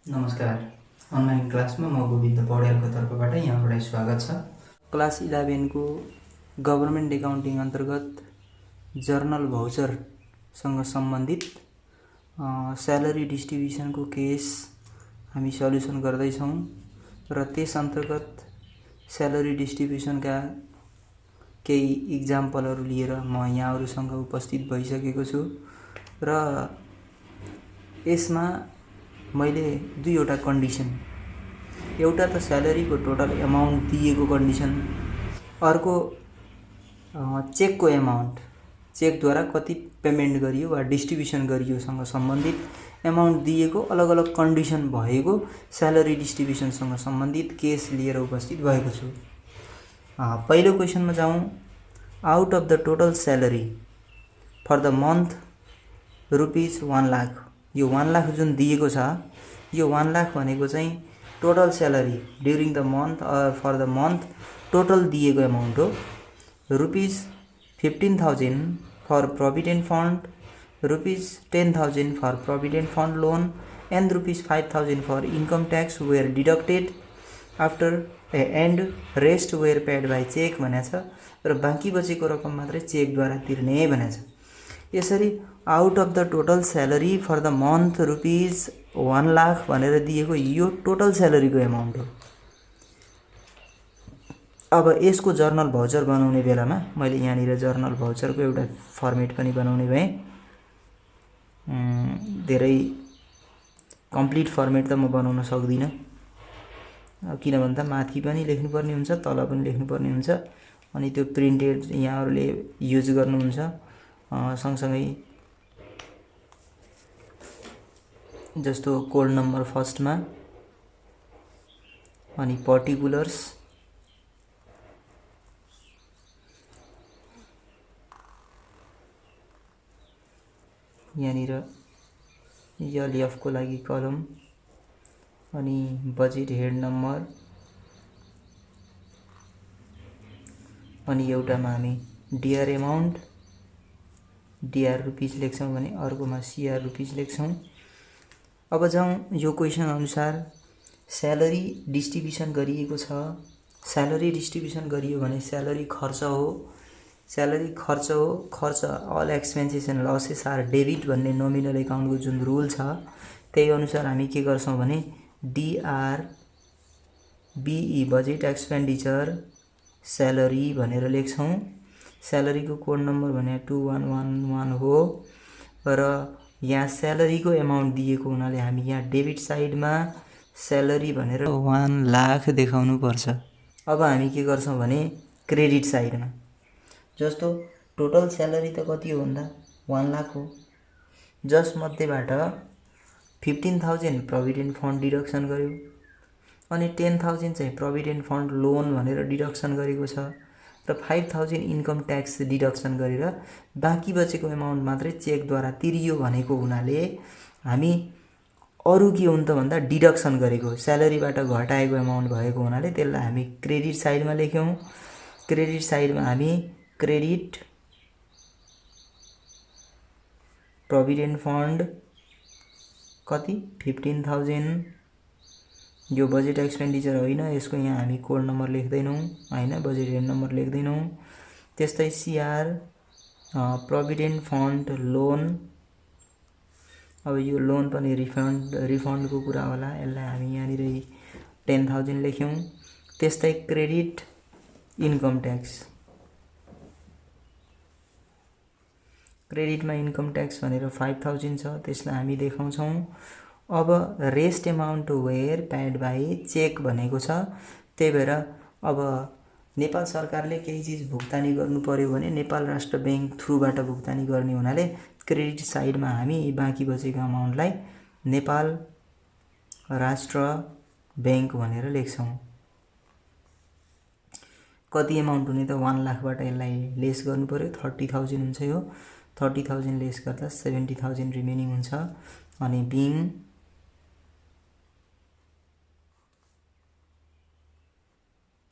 नमस्कार। अनलाइन क्लासमा म गोविन्द पौड्यालको तर्फबाट यहाँबाट स्वागत छ। क्लास 11 को गभर्नमेन्ट एकाउन्टिङ अन्तर्गत जर्नल भाउचरसँग सम्बन्धित स्यालेरी डिस्ट्रिब्युसनको केस हामी सल्युसन गर्दैछौँ र त्यस अन्तर्गत स्यालेरी डिस्ट्रिब्युसनका केही इक्जाम्पलहरू लिएर म यहाँहरुसँग उपस्थित भइसकेको छु र यसमा मैले दुईवटा कन्डिसन, एउटा त स्यालेरीको टोटल एमाउन्ट दिएको कन्डिसन, अर्को चेकको एमाउन्ट, चेकद्वारा कति पेमेन्ट गरियो वा डिस्ट्रिब्युसन गरियोसँग सम्बन्धित एमाउन्ट दिएको अलग अलग कन्डिसन भएको स्यालेरी डिस्ट्रिब्युसनसँग सम्बन्धित केस लिएर उपस्थित भएको छु। पहिलो क्वेसनमा जाउँ। Out of the total salary for the month rupees 1 lakh, यो 1 लाख जुन दिएको छ, यो 1 लाख भनेको चाहिँ total salary during the month for the month total दिएको एमाउन्ट हो। Rupees 15,000 for provident fund, rupees 10,000 for provident fund loan and rupees 5,000 for income tax were deducted after and rest were paid by cheque भनेको छ र बाँकी बचेको रकम मात्रै चेकद्वारा तिर्ने भनेको छ। यसरी out of the total salary for the month rupees 1 lakh भनेर दिएको यो टोटल स्यालेरीको एमाउन्ट हो। अब यसको जर्नल भाउचर बनाउने बेलामा मैले यहाँनिर जर्नल भाउचरको एउटा फर्मेट पनि बनाउने भएँ। धेरै कम्प्लिट फर्मेट त म बनाउन सक्दिनँ, किन भन्दा माथि पनि लेख्नुपर्ने हुन्छ, तल पनि लेख्नुपर्ने हुन्छ, अनि त्यो प्रिन्टेड यहाँहरूले युज गर्नुहुन्छ। सँगसँगै जस्तो कोड नम्बर फर्स्टमा, अनि पर्टिकुलर्स, यहाँनिर एलएफ को लागि कलम, अनि बजेट हेड नम्बर, अनि एउटामा हामी डिआर एमाउन्ट, डिआर रुपीज लेख्छौँ भने अर्कोमा सिआर रुपीज लेख्छौँ। अब जाउँ यो क्वेसन अनुसार स्यालेरी डिस्ट्रिब्युसन गरिएको छ। स्यालेरी डिस्ट्रिब्युसन गरियो भने स्यालेरी खर्च हो, स्यालेरी खर्च हो, खर्च all expenses and losses are debit भन्ने नोमिनल एकाउन्टको जुन रुल छ त्यही अनुसार हामी के गर्छौँ भने DR BE budget expenditure salary भनेर लेख्छौँ। स्यालेरीको कोड नम्बर भने 2111 हो र यहाँ स्यालेरीको एमाउन्ट दिएको हुनाले हामी यहाँ डेबिट साइडमा स्यालेरी भनेर 1 लाख देखाउनु पर्छ। अब हामी के गर्छौँ भने क्रेडिट साइडमा जस्तो टोटल स्यालेरी त कति हो भन्दा 1 लाख हो, जसमध्येबाट 15,000 प्रोभिडेन्ट फन्ड डिडक्सन गर्यो, अनि 10,000 चाहिँ प्रोभिडेन्ट फन्ड लोन भनेर डिडक्सन गरेको छ र 5,000 इन्कम ट्याक्स डिडक्सन गरेर बाँकी बचेको एमाउन्ट मात्रै चेकद्वारा तिरियो भनेको हुनाले हामी अरु के हुन् त भन्दा डिडक्सन गरेको स्यालेरीबाट घटाएको एमाउन्ट भएको हुनाले त्यसलाई हामी क्रेडिट साइडमा लेख्यौँ। क्रेडिट साइडमा हामी क्रेडिट प्रोभिडेन्ट फन्ड कति 15,000, यो बजेट एक्सपेन्डिचर होइन, यसको यहाँ हामी कोड नम्बर लेख्दैनौँ हैन, बजेट हेड नम्बर लेख्दैनौँ। त्यस्तै सिआर प्रोभिडेन्ट फन्ड लोन, अब यो लोन पनि रिफन्डको कुरा होला, यसलाई हामी यहाँनिर 10,000 लेख्यौँ। त्यस्तै क्रेडिट इन्कम ट्याक्स, क्रेडिटमा इन्कम ट्याक्स भनेर 5,000 छ, त्यसलाई हामी देखाउँछौँ। अब rest amount were paid by cheque भनेको छ, त्यही भएर अब नेपाल सरकारले केही चिज भुक्तानी गर्नु पर्यो भने नेपाल राष्ट्र बैंक थ्रुबाट भुक्तानी गर्ने हुनाले क्रेडिट साइडमा हामी बाँकी बचेको अमाउन्टलाई नेपाल राष्ट्र बैंक भनेर लेख्छौँ। कति एमाउन्ट हुने त 1 लाखबाट यसलाई लेस गर्नु पर्यो, 30,000 हुन्छ। यो 30,000 लेस गर्दा 70,000 रिमेनिङ हुन्छ। अनि being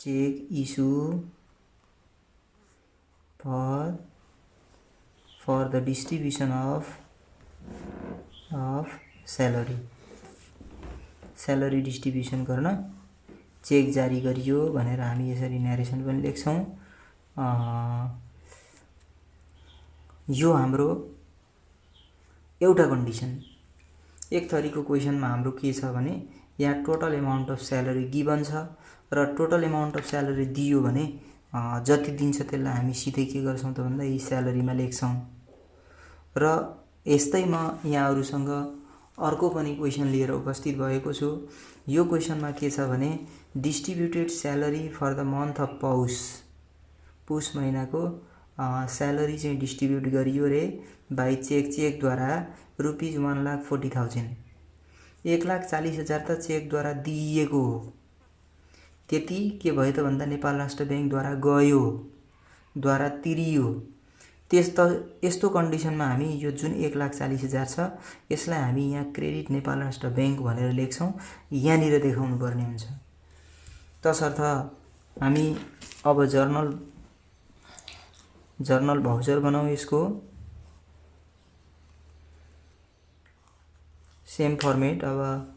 cheque issue for the distribution of salary, salary distribution गर्न चेक जारी गरियो भनेर हामी यसरी न्यारेसन पनि लेख्छौँ। यो हाम्रो एउटा कन्डिसन। एक थरीको क्वेसनमा हाम्रो के छ भने यहाँ total amount of salary given छ र टोटल एमाउन्ट अफ स्यालेरी दियो भने जति दिन्छ त्यसलाई हामी सिधै के गर्छौँ त भन्दा यी स्यालेरीमा लेख्छौँ। र यस्तै म यहाँहरुसँग अर्को पनि क्वेसन लिएर उपस्थित भएको छु। यो क्वेसनमा के छ भने distributed salary for the month of Poush महिनाको स्यालेरी चाहिँ डिस्ट्रिब्युट गरियो रे बाई चेकद्वारा रुपीज 1,40,000। 1,40,000 त चेकद्वारा दिइएको हो। त्यति के भयो त भन्दा नेपाल राष्ट्र बैंकद्वारा गयो, द्वारा तिरियो। यस्तो कन्डिसनमा हामी यो जुन 1,40,000 छ यसलाई हामी यहाँ क्रेडिट नेपाल राष्ट्र बैंक भनेर लेख्छौँ। यहाँनिर देखाउनु पर्ने हुन्छ। तसर्थ हामी अब जर्नल भाउचर बनाऊ। यसको सेम फर्मेट। अब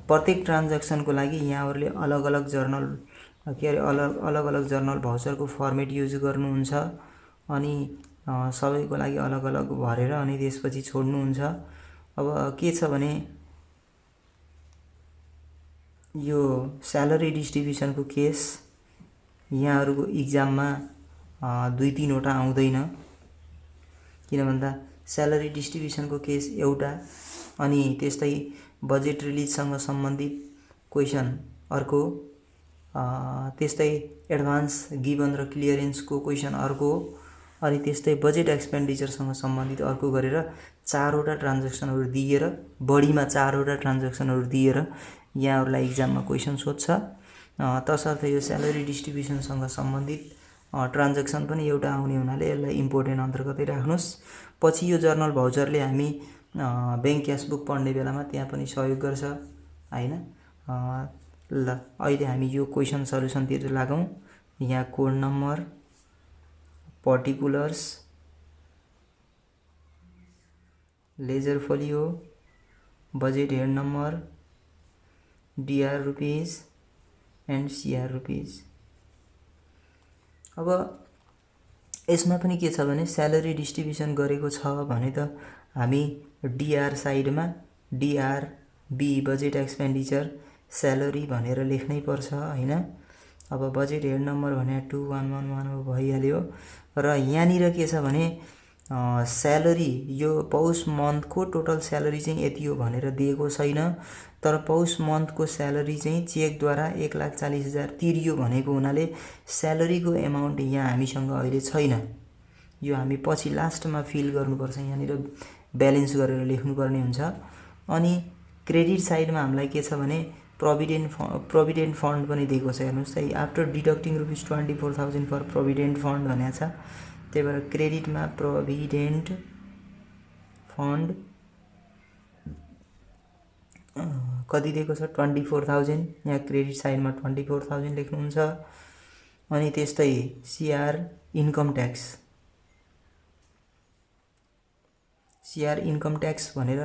प्रत्येक ट्रान्ज्याक्सनको लागि यहाँहरुले अलग अलग जर्नल भाउचरको फर्मेट युज गर्नुहुन्छ अनि सबैको लागि अलग अलग भरेर अनि त्यसपछि छोड्नुहुन्छ। अब के छ भने यो स्यालेरी डिस्ट्रिब्युसनको केस यहाँहरुको एक्जाममा 2-3 वटा आउँदैन। किन भन्दा स्यालेरी डिस्ट्रिब्युसनको केस एउटा अनि त्यस्तै बजेट रिलिजसँग सम्बन्धित क्वेसन अर्को, त्यस्तै एडभान्स गिभन र क्लियरेन्सको क्वेसन अर्को अनि त्यस्तै बजेट एक्सपेन्डिचरसँग सम्बन्धित अर्को गरेर 4 वटा ट्रान्ज्याक्सनहरु दिएर बढीमा 4 वटा ट्रान्ज्याक्सनहरु दिएर यहाँहरुलाई एक्जाममा क्वेसन सोध्छ। तसर्थ यो स्यालेरी डिस्ट्रिब्युसनसँग सम्बन्धित ट्रान्ज्याक्सन पनि एउटा आउने हुनाले यसलाई इम्पोर्टेन्ट अन्तर्गतै राख्नुस्। पछि यो जर्नल भाउचरले हामी बैंक क्यासबुक पढ्ने बेलामा त्यहाँ पनि सहयोग गर्छ हैन। ल अहिले हामी यो क्वेसन सल्युसनतिर लागौं। यहाँ code number, particulars, ledger folio, budget head number, DR rupees and CR rupees. अब यसमा पनि के छ भने स्यालेरी डिस्ट्रिब्युसन गरेको छ भने त हामी डीआर साइडमा DR B budget expenditure salary भनेर लेख्नै पर्छ हैन। अब बजेट हेड नम्बर भने 2111 भइहाल्यो। र यहाँनिर के छ भने स्यालेरी यो पौष मन्थको टोटल स्यालेरी चाहिँ यति हो भनेर दिएको छैन। तर पौष मन्थको स्यालेरी चाहिँ चेकद्वारा 1,40,000 तिरियो भनेको हुनाले स्यालेरीको एमाउन्ट यहाँ हामीसँग अहिले छैन। यो हामी पछि लास्टमा फिल गर्नुपर्छ। यहाँनिर ब्यालेन्स गरेर लेख्नुपर्ने हुन्छ। अनि क्रेडिट साइडमा हामीलाई के छ भने प्रोभिडेन्ट फन्ड पनि दिएको छ। हेर्नुस् त after deducting rupees 24,000 for provident fund भनेको छ। त्यही भएर क्रेडिटमा प्रोभिडेन्ट फन्ड कति दिएको छ 24,000। यहाँ क्रेडिट साइडमा 24,000 लेख्नुहुन्छ। अनि त्यस्तै सीआर इन्कम ट्याक्स भनेर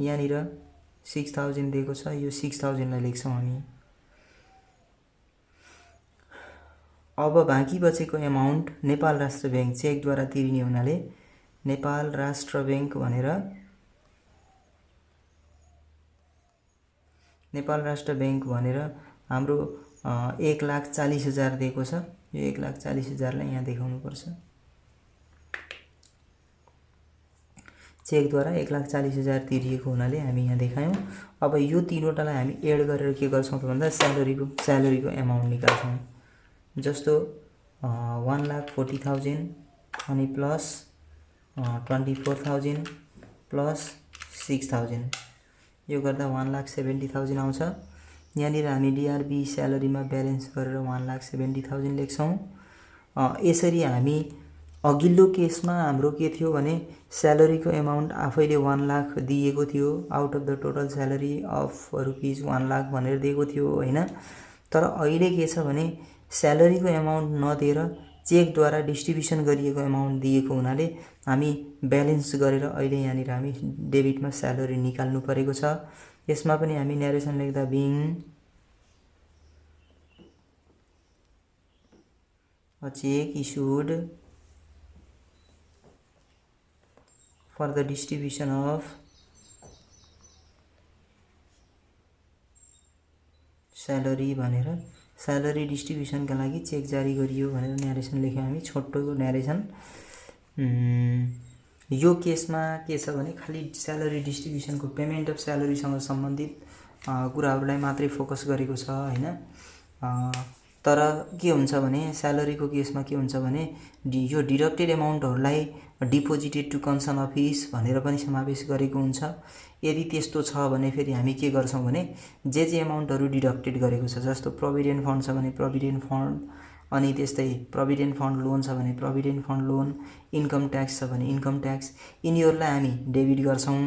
यहाँनिर 6,000 दिएको छ। यो 6,000 लाई लेख्छौं हामी। अब बाँकी बचेको एमाउन्ट नेपाल राष्ट्र बैंक चेकद्वारा तिरिने हुनाले नेपाल राष्ट्र बैंक भनेर हाम्रो 1,40,000 दिएको छ। यो 1,40,000 लाई यहाँ देखाउनु पर्छ। चेकद्वारा 1,40,000 तिरिएको हुनाले हामी यहाँ देखायौं। अब यो तीनवटालाई हामी एड गरेर के गर्छौं त भन्दा स्यालेरीको एमाउन्ट निकाल्छौं। जस्तो 1,40,000 अनि प्लस 24,000 प्लस 6,000 यो गर्दा 1,70,000 आउँछ। यहाँनिर हामी डीआरबी स्यालेरीमा ब्यालेन्स गरेर 1,70,000 लेख्छौं। यसरी हामी अघिल्लो केसमा हाम्रो के थियो भने स्यालेरीको एमाउन्ट आफैले 1 लाख दिएको थियो। Out of the total salary of rupees 1 lakh भनेर दिएको थियो हैन। तर अहिले के छ भने स्यालेरीको एमाउन्ट नदिएर चेकद्वारा डिस्ट्रिब्युसन गरिएको एमाउन्ट दिएको हुनाले हामी ब्यालेन्स गरेर अहिले यहाँनिर हामी डेबिटमा स्यालेरी निकाल्नु परेको छ। यसमा पनि हामी न्यारेसन लेख्दा being a check issued for the distribution of salary भनेर स्यालेरी डिस्ट्रिब्युसनका लागि चेक जारी गरियो भनेर न्यारेसन लेख्यौँ हामी छोटो न्यारेसन। यो केसमा के छ भने खाली स्यालेरी डिस्ट्रिब्युसनको पेमेन्ट अफ स्यालेरीसँग सम्बन्धित कुराहरूलाई मात्रै फोकस गरेको छ हैन। तर के हुन्छ भने स्यालेरीको केसमा के हुन्छ भने यो डिडक्टेड एमाउन्टहरूलाई डिपोजिटेड टु कन्सर्न अफिस भनेर पनि समावेश गरेको हुन्छ। यदि त्यस्तो छ भने फेरि हामी के गर्छौं भने जे एमाउन्टहरू डिडक्टेड गरेको छ जस्तो प्रोभिडेन्ट फन्ड छ भने प्रोभिडेन्ट फन्ड, अनि त्यस्तै प्रोभिडेन्ट फन्ड लोन छ भने provident fund loan, income tax छ भने इन्कम ट्याक्स, यिनीहरूलाई हामी डेबिट गर्छौं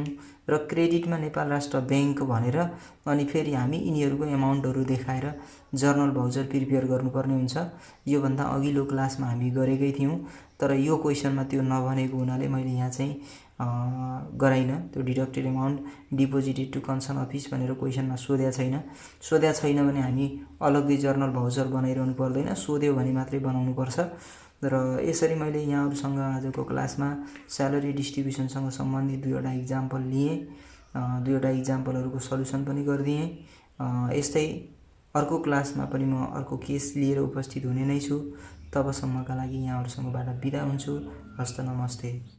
र क्रेडिटमा नेपाल राष्ट्र बैंक भनेर अनि फेरि हामी यिनीहरूको एमाउन्टहरू देखाएर जर्नल भाउचर प्रिपेयर गर्नुपर्ने हुन्छ। यो भन्दा अघिल्लो क्लासमा हामी गरेकै थियौं, तर यो क्वेशनमा त्यो नभनेको हुनाले मैले यहाँ चाहिँ गराइन। त्यो deducted amount deposited to concern office भनेर क्वेशनमा सोध्या छैन भने हामी अलग्गै जर्नल भाउचर बनाइरहनु पर्दैन, सोध्यो भने मात्रै बनाउनु पर्छ। र यसरी मैले यहाँहरुसँग आजको क्लासमा स्यालेरी डिस्ट्रिब्युसनसँग सम्बन्धित दुईवटा एक्जाम्पल लिए, दुईवटा एक्जाम्पलहरुको सल्युसन पनि गर्दिए। यस्तै अर्को क्लासमा पनि म अर्को केस लिएर उपस्थित हुने नै छु। तबसम्मका लागि यहाँहरुसँगबाट बिदा हुन्छु। हस्त नमस्ते।